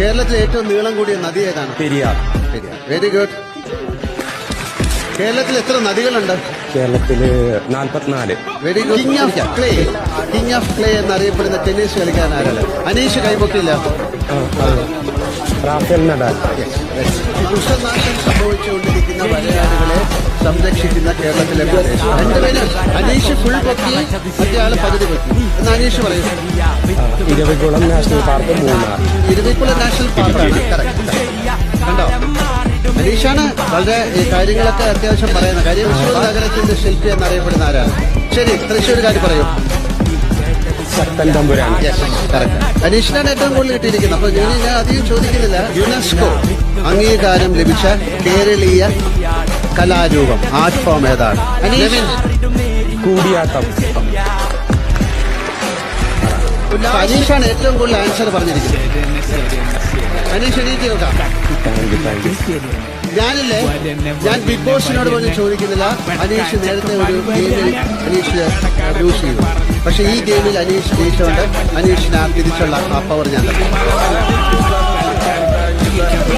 കേരളത്തിലെ ഏറ്റവും നീളം കൂടിയ നദി ഏതാണ്? പെരിയാർ. Very good. കേരളത്തിൽ എത്ര നദികളുണ്ട്? കേരളത്തില് 44. Very good. King of clay എന്നറിയപ്പെടുന്ന ടെന്നീസ് കളിക്കാൻ ആരാണ്? അനീഷ് കൈപൊക്കില്ല. Rafael Nadal. കൃഷനാശം സംഭവിച്ചുകൊണ്ടിരിക്കുന്ന വരയാടുകളെ സംരക്ഷിക്കുന്ന കേരളത്തിലെ പ്രദേശം. രണ്ടുപേരും അനീഷ് ഫുൾ പൊക്കി, മറ്റേ ആള് പകുതി പൊക്കി എന്ന് അനീഷ് പറയും. Eravikulam national park, Munnar. Eravikulam national പാർക്കാണ്. കറക്റ്റ്. കണ്ടോ, അനീഷാണ് വളരെ ഈ കാര്യങ്ങളൊക്കെ അത്യാവശ്യം പറയുന്ന കാര്യം. തൃശ്ശൂർ നഗരത്തിന്റെ ശില്പി എന്നറിയപ്പെടുന്ന ആരാണ്? ശരി, തൃശ്ശൂർകാർ പറയും. ശക്തൻ തമ്പുരാൻ. അനീഷിനാണ് ഏറ്റവും കൂടുതൽ കിട്ടിയിരിക്കുന്നത്. അപ്പൊ ഞാൻ അധികം ചോദിക്കുന്നില്ല. യുനെസ്കോ അംഗീകാരം ലഭിച്ച കേരളീയ കലാരൂപം, ആർട്ട് ഫോം ഏതാണ്? കൂടിയാട്ടം. അനീഷാണ് ഏറ്റവും കൂടുതൽ ആൻസർ പറഞ്ഞിരിക്കുന്നത്. അനീഷ് എണീറ്റ് നോക്കാം. ഞാൻ ബിഗ് ബോസിനോട് പോലും ചോദിക്കുന്നില്ല. അനീഷ് നേരത്തെ ഒരു ഗെയിമിൽ അനീഷ് ലൂസ് ചെയ്തു. പക്ഷെ ഈ ഗെയിമിൽ അനീഷ് ജയിച്ചുകൊണ്ട് അനീഷിന് തിരിച്ചുള്ള ആ പവർ ഞാൻ